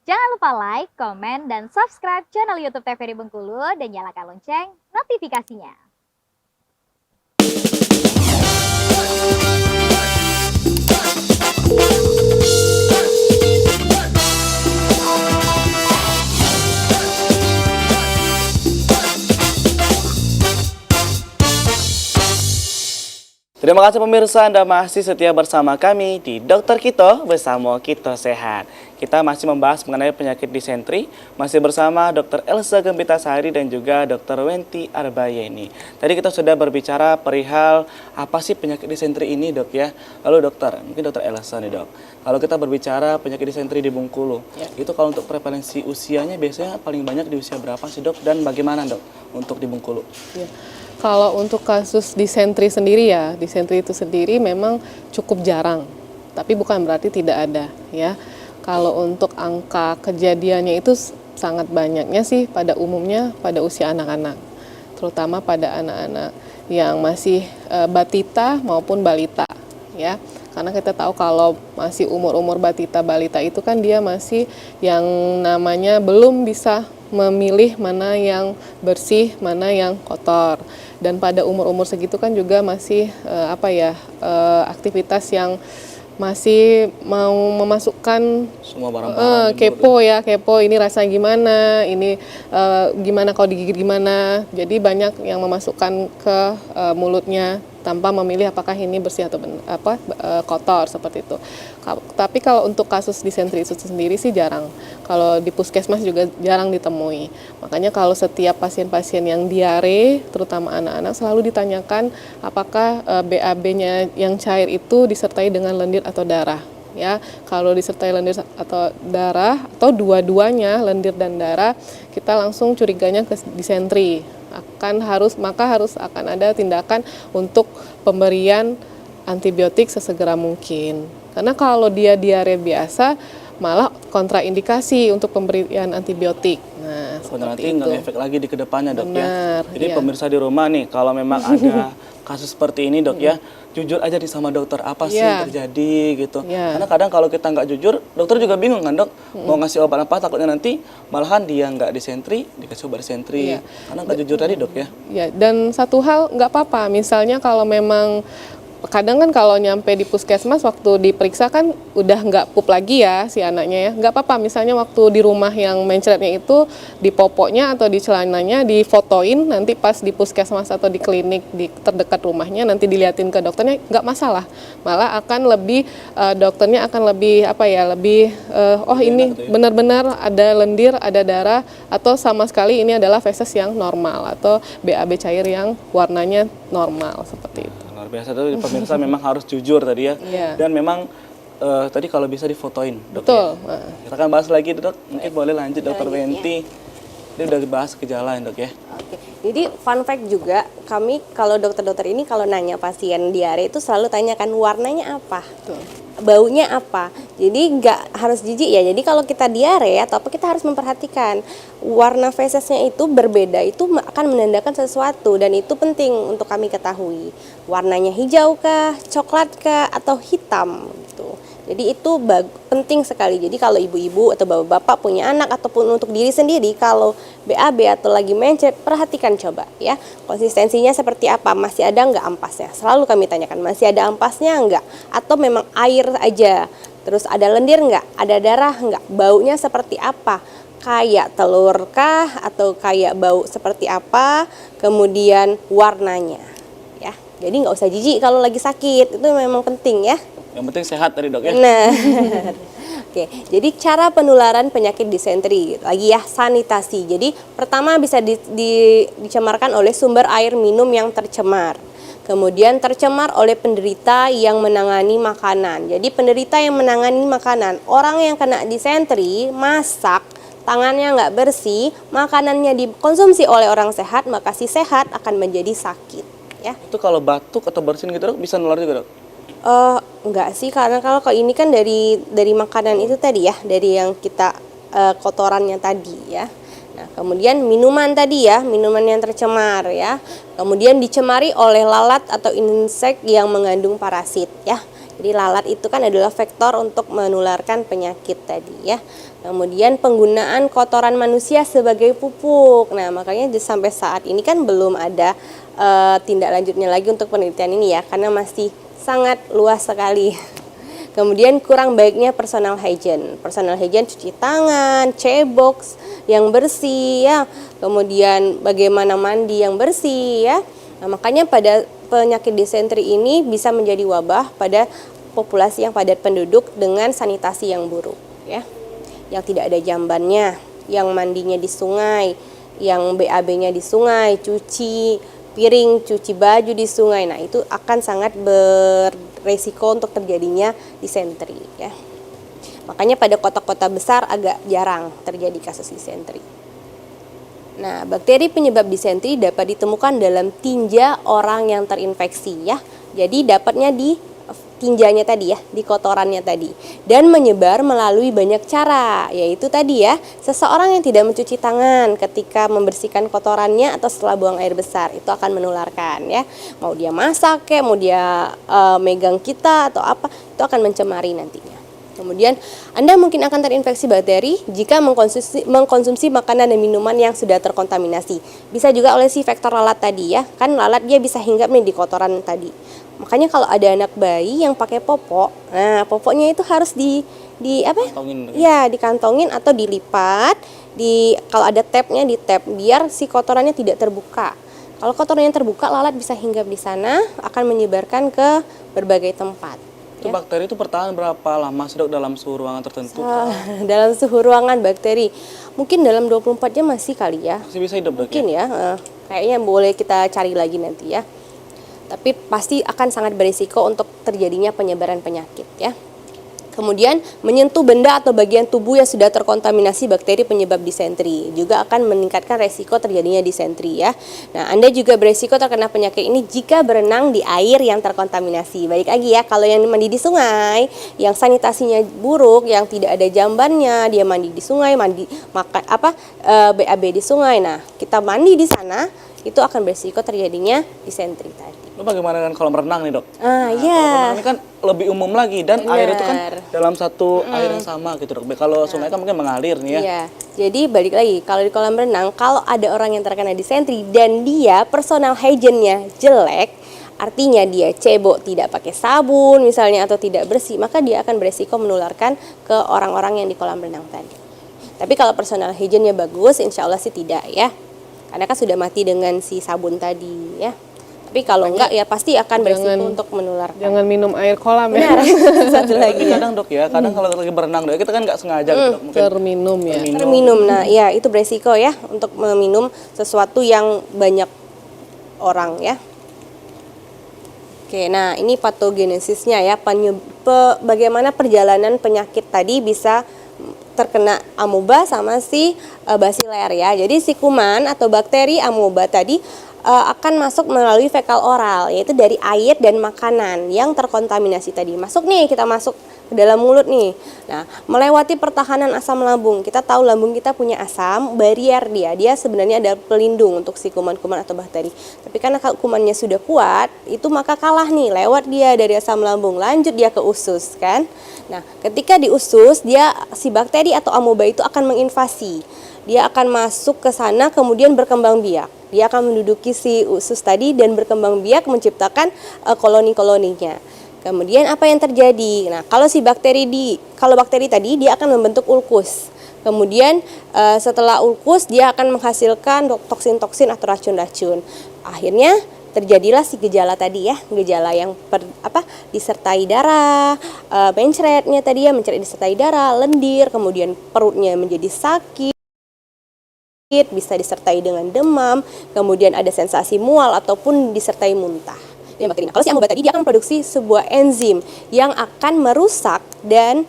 Jangan lupa like, komen, dan subscribe channel YouTube TVRI Bengkulu dan nyalakan lonceng notifikasinya. Terima kasih pemirsa, Anda masih setia bersama kami di Dokter Kito bersama Kito Sehat. Kita masih membahas mengenai penyakit disentri, masih bersama Dr. Elsa Gempitasari dan juga Dr. Wenti Arbayeni. Tadi kita sudah berbicara perihal apa sih penyakit disentri ini, Dok ya. Lalu dokter, mungkin Dr. Elsa nih, Dok. Kalau kita berbicara penyakit disentri di Bengkulu, itu kalau untuk prevalensi usianya biasanya paling banyak di usia berapa sih, Dok? Dan bagaimana, Dok, untuk di Bengkulu? Ya. Kalau untuk kasus disentri sendiri ya, disentri itu sendiri memang cukup jarang, tapi bukan berarti tidak ada ya. Kalau untuk angka kejadiannya itu sangat banyaknya sih pada umumnya pada usia anak-anak, terutama pada anak-anak yang masih batita maupun balita ya. Karena kita tahu kalau masih umur-umur batita balita itu kan dia masih yang namanya belum bisa memilih mana yang bersih, mana yang kotor. Dan pada umur-umur segitu kan juga masih aktivitas yang masih mau memasukkan semua barang-barang kepo ini rasanya gimana, ini gimana kalau digigit gimana. Jadi banyak yang memasukkan ke mulutnya tanpa memilih apakah ini bersih atau kotor seperti itu. Tapi kalau untuk kasus disentri itu sendiri sih jarang. Kalau di puskesmas juga jarang ditemui. Makanya kalau setiap pasien-pasien yang diare, terutama anak-anak, selalu ditanyakan apakah BAB-nya yang cair itu disertai dengan lendir atau darah. Ya, kalau disertai lendir atau darah atau dua-duanya lendir dan darah, kita langsung curiganya ke disentri. Harus akan ada tindakan untuk pemberian antibiotik sesegera mungkin. Karena kalau dia diare biasa malah kontraindikasi untuk pemberian antibiotik. Nah, nanti nggak efek lagi di kedepannya, Dok. Benar, ya. Jadi pemirsa di rumah nih, kalau memang ada kasus seperti ini, Dok ya, jujur aja nih sama dokter apa sih yang terjadi gitu. Karena kadang kalau kita nggak jujur, dokter juga bingung kan, Dok, mau ngasih obat apa, takutnya nanti malahan dia nggak disentri, dikasih obat disentri. Karena nggak jujur tadi, Dok ya. Ya, dan satu hal nggak apa-apa, misalnya kalau memang kadang kan kalau nyampe di puskesmas waktu diperiksa kan udah nggak pup lagi ya si anaknya ya, nggak apa-apa misalnya waktu di rumah yang mencretnya itu di popoknya atau di celananya difotoin, nanti pas di puskesmas atau di klinik di terdekat rumahnya nanti diliatin ke dokternya, nggak masalah, malah akan lebih dokternya akan lebih ini benar-benar ada lendir, ada darah, atau sama sekali ini adalah feses yang normal atau BAB cair yang warnanya normal seperti itu. Luar biasa tuh pemirsa memang harus jujur tadi ya. Dan memang tadi kalau bisa difotoin, Dok. Betul. Ya. Kita akan bahas lagi, Dok. Mungkin boleh lanjut, Dokter Wenti. Ini udah dibahas gejala, Dok ya. Oke. Jadi fun fact juga, kami kalau dokter-dokter ini kalau nanya pasien diare itu selalu tanyakan warnanya apa. Betul. Baunya apa. Jadi nggak harus jijik ya. Jadi kalau kita diare atau apa, kita harus memperhatikan warna fesesnya itu berbeda, itu akan menandakan sesuatu dan itu penting untuk kami ketahui. Warnanya hijau kah, coklat kah, atau hitam gitu. Jadi itu penting sekali. Jadi kalau ibu-ibu atau bapak-bapak punya anak ataupun untuk diri sendiri, kalau BAB atau lagi mencret, perhatikan coba ya. Konsistensinya seperti apa, masih ada nggak ampasnya? Selalu kami tanyakan, masih ada ampasnya nggak? Atau memang air aja? Terus ada lendir nggak? Ada darah nggak? Baunya seperti apa? Kayak telur kah? Atau kayak bau seperti apa? Kemudian warnanya ya. Jadi nggak usah jijik kalau lagi sakit, itu memang penting ya. Yang penting sehat tadi, Dok ya. Nah, oke. Jadi cara penularan penyakit disentri lagi ya, sanitasi. Jadi pertama bisa dicemarkan oleh sumber air minum yang tercemar. Kemudian tercemar oleh penderita yang menangani makanan. Jadi penderita yang menangani makanan, orang yang kena disentri masak, tangannya nggak bersih, makanannya dikonsumsi oleh orang sehat, maka si sehat akan menjadi sakit. Ya. Itu kalau batuk atau bersin gitu, Dok, bisa nular juga, Dok? Enggak sih, karena kalau ini kan dari makanan itu tadi ya, dari yang kita kotorannya tadi ya. Nah, kemudian minuman tadi ya, minuman yang tercemar ya. Kemudian dicemari oleh lalat atau insek yang mengandung parasit ya. Jadi lalat itu kan adalah vektor untuk menularkan penyakit tadi ya. Kemudian penggunaan kotoran manusia sebagai pupuk. Nah, makanya sampai saat ini kan belum ada tindak lanjutnya lagi untuk penelitian ini ya, karena masih sangat luas sekali. Kemudian kurang baiknya personal hygiene. Personal hygiene cuci tangan, cebox yang bersih ya. Kemudian bagaimana mandi yang bersih ya. Nah, makanya pada penyakit disentri ini bisa menjadi wabah pada populasi yang padat penduduk dengan sanitasi yang buruk ya. Yang tidak ada jambannya, yang mandinya di sungai, yang BAB-nya di sungai, cuci piring, cuci baju di sungai. Nah, itu akan sangat beresiko untuk terjadinya disentri ya. Makanya pada kota-kota besar agak jarang terjadi kasus disentri. Nah, bakteri penyebab disentri dapat ditemukan dalam tinja orang yang terinfeksi ya. Jadi dapatnya di tinjanya tadi ya, di kotorannya tadi. Dan menyebar melalui banyak cara, yaitu tadi ya, seseorang yang tidak mencuci tangan ketika membersihkan kotorannya atau setelah buang air besar, itu akan menularkan ya. Mau dia masak kayak, mau dia megang kita atau apa, itu akan mencemari nantinya. Kemudian Anda mungkin akan terinfeksi bakteri jika mengkonsumsi makanan dan minuman yang sudah terkontaminasi. Bisa juga oleh si vektor lalat tadi ya. Kan lalat dia bisa hinggap nih di kotoran tadi. Makanya kalau ada anak bayi yang pakai popok, nah popoknya itu harus di apa? Kantongin. Ya, dikantongin atau dilipat. Kalau ada tapnya di tap biar si kotorannya tidak terbuka. Kalau kotorannya terbuka, lalat bisa hinggap di sana, akan menyebarkan ke berbagai tempat. Itu bakteri itu bertahan berapa lama sih dok dalam suhu ruangan tertentu? Dalam suhu ruangan bakteri mungkin dalam 24 jam masih kali ya. Masih bisa hidup dok Mungkin ya? Kayaknya boleh kita cari lagi nanti ya. Tapi pasti akan sangat berisiko untuk terjadinya penyebaran penyakit ya. Kemudian menyentuh benda atau bagian tubuh yang sudah terkontaminasi bakteri penyebab disentri juga akan meningkatkan resiko terjadinya disentri ya. Nah, Anda juga beresiko terkena penyakit ini jika berenang di air yang terkontaminasi. Balik lagi ya, kalau yang mandi di sungai, yang sanitasinya buruk, yang tidak ada jambannya, dia mandi di sungai, BAB di sungai. Nah, kita mandi di sana, itu akan beresiko terjadinya disentri tadi. Lalu bagaimana dengan kolam renang nih dok? Iya. Kolam renang ini kan lebih umum lagi dan Benar. air itu kan dalam satu air yang sama gitu dok. Kalau sungai kan mungkin mengalir nih ya. Iya. Jadi balik lagi, kalau di kolam renang, kalau ada orang yang terkena disentri dan dia personal hygiene-nya jelek, artinya dia cebok tidak pakai sabun misalnya atau tidak bersih, maka dia akan beresiko menularkan ke orang-orang yang di kolam renang tadi. Tapi kalau personal hygiene-nya bagus, insya Allah sih tidak ya. Karena kan sudah mati dengan si sabun tadi ya. Tapi kalau enggak ya pasti akan beresiko untuk menularkan. Jangan minum air kolam ya. Benar. Satu lagi Tapi ya. kadang dok ya, kadang kalau lagi berenang dok, kita kan nggak sengaja gitu dok. Mungkin Terminum ya. Terminum. Nah, ya itu beresiko ya untuk meminum sesuatu yang banyak orang ya. Oke, nah ini patogenesisnya ya, bagaimana perjalanan penyakit tadi bisa terkena amoeba sama si basiler ya. Jadi si kuman atau bakteri amoeba tadi akan masuk melalui fekal oral, yaitu dari air dan makanan yang terkontaminasi tadi. Kita masuk ke dalam mulut nih. Nah, melewati pertahanan asam lambung. Kita tahu lambung kita punya asam, barier dia sebenarnya ada pelindung untuk si kuman-kuman atau bakteri. Tapi karena kumannya sudah kuat, itu maka kalah nih, lewat dia dari asam lambung, lanjut dia ke usus kan. Nah, ketika di usus, si bakteri atau amoeba itu akan menginvasi. Dia akan masuk ke sana kemudian berkembang biak. Dia akan menduduki si usus tadi dan berkembang biak menciptakan koloni-koloninya. Kemudian apa yang terjadi? Nah, kalau bakteri tadi dia akan membentuk ulkus. Kemudian setelah ulkus dia akan menghasilkan toksin-toksin atau racun-racun. Akhirnya terjadilah si gejala tadi ya, gejala yang disertai darah, mencretnya tadi ya, mencret disertai darah, lendir, kemudian perutnya menjadi sakit, bisa disertai dengan demam, kemudian ada sensasi mual ataupun disertai muntah. Kalau si amoeba tadi dia akan memproduksi sebuah enzim yang akan merusak dan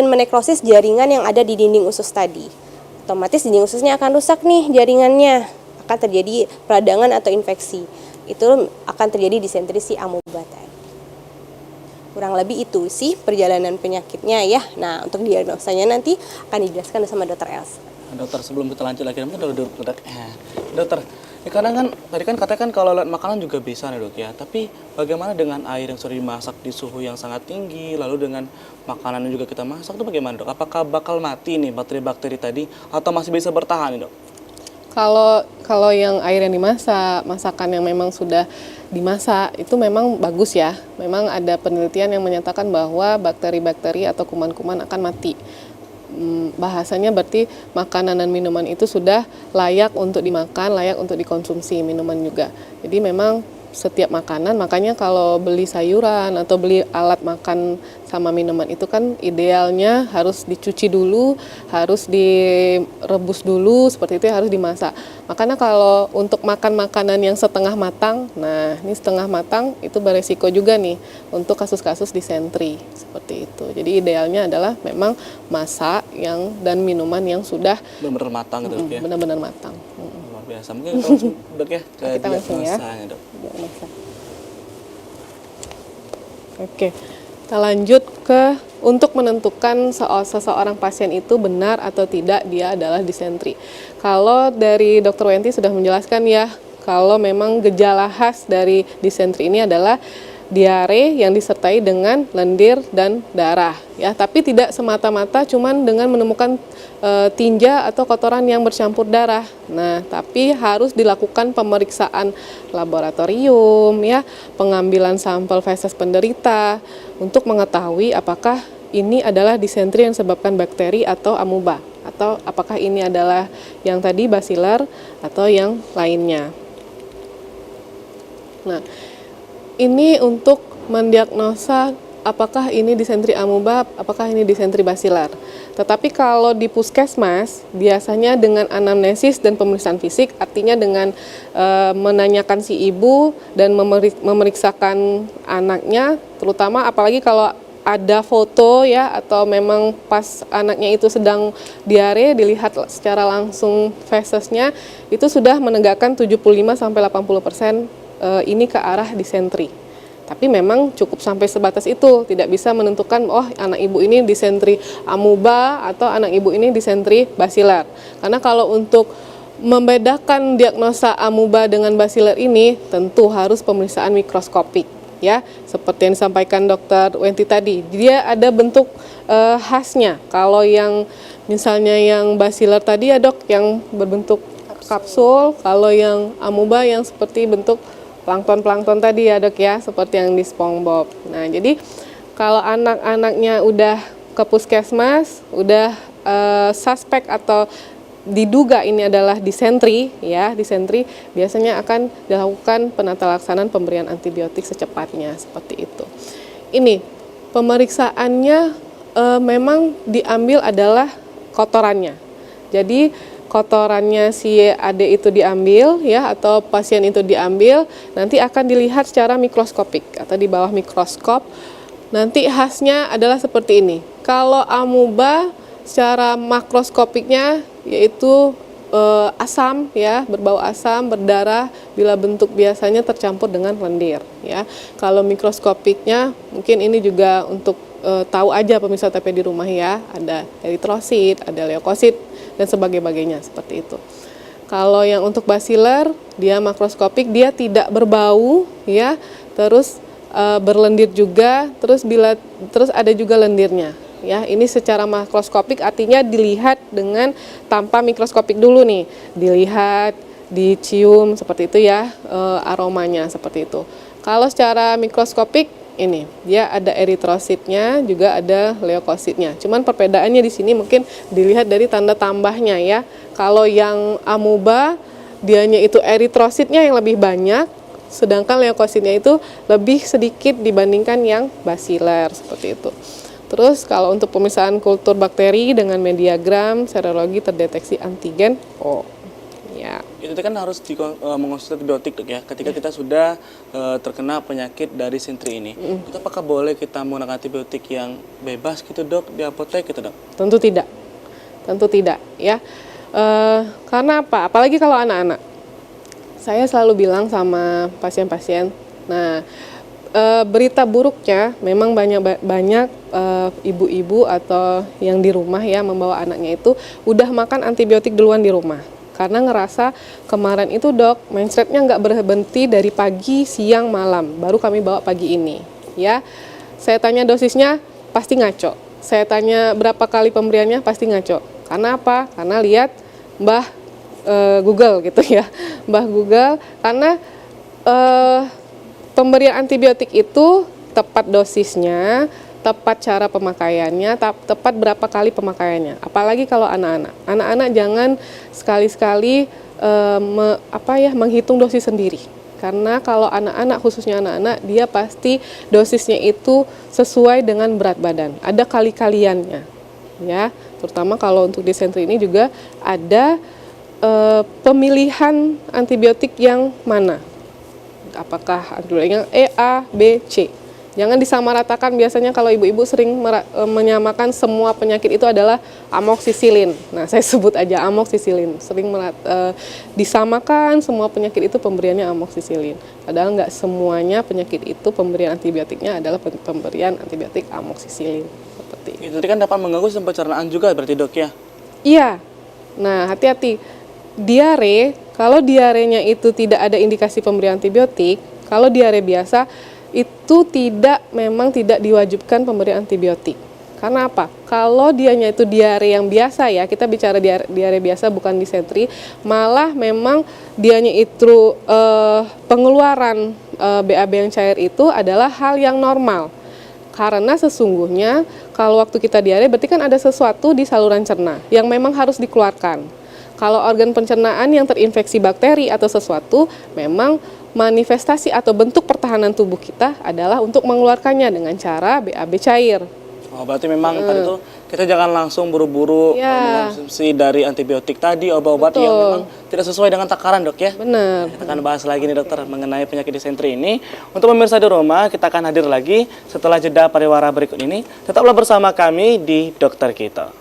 menekrosis jaringan yang ada di dinding usus tadi. Otomatis dinding ususnya akan rusak nih jaringannya, akan terjadi peradangan atau infeksi. Itu akan terjadi disentri si amoeba tadi. Kurang lebih itu sih perjalanan penyakitnya ya. Nah, untuk diagnosanya nanti akan dijelaskan sama Dr. Elsa. Dokter, sebelum kita lanjut lagi, mungkin dokter, Ya, kadang kan tadi kan katanya kan kalau lewat makanan juga bisa nih dok ya. Tapi bagaimana dengan air yang sudah dimasak di suhu yang sangat tinggi, lalu dengan makanan yang juga kita masak itu bagaimana dok? Apakah bakal mati nih bakteri-bakteri tadi atau masih bisa bertahan nih dok? Kalau yang air yang dimasak, masakan yang memang sudah dimasak itu memang bagus ya. Memang ada penelitian yang menyatakan bahwa bakteri-bakteri atau kuman-kuman akan mati. Bahasanya berarti makanan dan minuman itu sudah layak untuk dimakan, layak untuk dikonsumsi, minuman juga. Jadi memang setiap makanan, makanya kalau beli sayuran atau beli alat makan sama minuman itu kan idealnya harus dicuci dulu, harus direbus dulu, seperti itu ya, harus dimasak. Makanya kalau untuk makan makanan yang setengah matang, nah ini setengah matang itu beresiko juga nih untuk kasus-kasus disentri, seperti itu. Jadi idealnya adalah memang masak yang dan minuman yang sudah Benar-benar matang gitu dok ya? benar-benar matang. Luar biasa. Mungkin kita langsung dok ya ke Kita langsung ya. diagnosanya, dok. Oke, kita lanjut ke untuk menentukan seseorang pasien itu benar atau tidak dia adalah disentri. Kalau dari Dr. Wenti sudah menjelaskan ya, kalau memang gejala khas dari disentri ini adalah diare yang disertai dengan lendir dan darah ya, tapi tidak semata-mata cuman dengan menemukan tinja atau kotoran yang bercampur darah. Nah, tapi harus dilakukan pemeriksaan laboratorium ya, pengambilan sampel feses penderita untuk mengetahui apakah ini adalah disentri yang disebabkan bakteri atau amuba, atau apakah ini adalah yang tadi basilar atau yang lainnya. Nah, ini untuk mendiagnosa apakah ini disentri amuba, apakah ini disentri basilar. Tetapi kalau di puskesmas, biasanya dengan anamnesis dan pemeriksaan fisik, artinya dengan menanyakan si ibu dan memeriksakan anaknya, terutama apalagi kalau ada foto ya, atau memang pas anaknya itu sedang diare, dilihat secara langsung fesesnya, itu sudah menegakkan 75-80% ini ke arah disentri. Tapi memang cukup sampai sebatas itu, tidak bisa menentukan oh anak ibu ini disentri amuba atau anak ibu ini disentri basilar. Karena kalau untuk membedakan diagnosa amuba dengan basilar ini tentu harus pemeriksaan mikroskopik ya, seperti yang disampaikan Dr. Wenti tadi. Dia ada bentuk khasnya. Kalau yang misalnya yang basilar tadi ya dok, yang berbentuk kapsul, kalau yang amuba yang seperti bentuk plankton tadi ya dok ya, seperti yang di SpongeBob. Nah jadi kalau anak-anaknya udah ke puskesmas, udah suspek atau diduga ini adalah disentri ya, disentri biasanya akan dilakukan penata laksanaan pemberian antibiotik secepatnya, seperti itu. Ini pemeriksaannya memang diambil adalah kotorannya. Jadi kotorannya si adik itu diambil ya, atau pasien itu diambil, nanti akan dilihat secara mikroskopik atau di bawah mikroskop. Nanti khasnya adalah seperti ini. Kalau amuba secara makroskopiknya yaitu asam ya, berbau asam, berdarah, bila bentuk biasanya tercampur dengan lendir ya. Kalau mikroskopiknya mungkin ini juga untuk tahu aja pemirsa TP di rumah ya, ada eritrosit, ada leukosit dan sebagainya seperti itu. Kalau yang untuk basilar dia makroskopik, dia tidak berbau ya, terus berlendir juga, terus ada juga lendirnya ya. Ini secara makroskopik artinya dilihat dengan tanpa mikroskopik dulu nih, dilihat, dicium seperti itu ya, aromanya seperti itu. Kalau secara mikroskopik ini dia ada eritrositnya, juga ada leukositnya. Cuman perbedaannya di sini mungkin dilihat dari tanda tambahnya ya. Kalau yang amuba dianya itu eritrositnya yang lebih banyak, sedangkan leukositnya itu lebih sedikit dibandingkan yang basilar, seperti itu. Terus kalau untuk pemeriksaan kultur bakteri dengan mediagram, serologi terdeteksi antigen O. Ya. Itu kan harus mengonsumsi antibiotik dok ya, ketika kita sudah terkena penyakit dari disentri ini. Itu apakah boleh kita menggunakan antibiotik yang bebas gitu dok di apotek gitu dok? Tentu tidak ya. Karena apa? Apalagi kalau anak-anak. Saya selalu bilang sama pasien-pasien, nah berita buruknya memang banyak ibu-ibu atau yang di rumah ya membawa anaknya itu udah makan antibiotik duluan di rumah. karena ngerasa kemarin itu dok menstruatnya nggak berhenti dari pagi, siang, malam, baru kami bawa pagi ini. Ya, saya tanya dosisnya pasti ngaco. Saya tanya berapa kali pemberiannya pasti ngaco. Karena apa? Karena lihat Mbah Google gitu ya, Mbah Google. Karena pemberian antibiotik itu tepat dosisnya, tepat cara pemakaiannya, tepat berapa kali pemakaiannya. Apalagi kalau anak-anak. Anak-anak jangan sekali-sekali menghitung dosis sendiri. Karena kalau anak-anak, khususnya anak-anak, dia pasti dosisnya itu sesuai dengan berat badan. Ada kali-kaliannya, ya. Terutama kalau untuk disentri ini juga ada pemilihan antibiotik yang mana. Apakah antibiotik E, A, B, C. Jangan disamaratakan, biasanya kalau ibu-ibu sering menyamakan semua penyakit itu adalah amoksisilin. Nah, saya sebut aja amoksisilin. Sering disamakan semua penyakit itu pemberiannya amoksisilin. Padahal nggak semuanya penyakit itu pemberian antibiotiknya adalah pemberian antibiotik amoksisilin. Seperti Itu kan dapat mengganggu sistem pencernaan juga berarti dok ya? Iya. Nah, hati-hati. Diare, kalau diarenya itu tidak ada indikasi pemberian antibiotik, kalau diare biasa itu memang tidak diwajibkan pemberian antibiotik. Karena apa? Kalau dianya itu diare yang biasa ya, kita bicara diare biasa bukan disentri, malah memang dianya itu pengeluaran BAB yang cair itu adalah hal yang normal. Karena sesungguhnya kalau waktu kita diare berarti kan ada sesuatu di saluran cerna yang memang harus dikeluarkan. Kalau organ pencernaan yang terinfeksi bakteri atau sesuatu, memang manifestasi atau bentuk pertahanan tubuh kita adalah untuk mengeluarkannya dengan cara BAB cair. Oh, berarti memang tadi tuh kita jangan langsung buru-buru mengonsumsi dari antibiotik tadi, obat-obat yang memang tidak sesuai dengan takaran dok ya. Benar. Kita akan bahas lagi nih dokter mengenai penyakit disentri ini. Untuk pemirsa di rumah, kita akan hadir lagi setelah jeda pariwara berikut ini. Tetaplah bersama kami di Dokter Kita.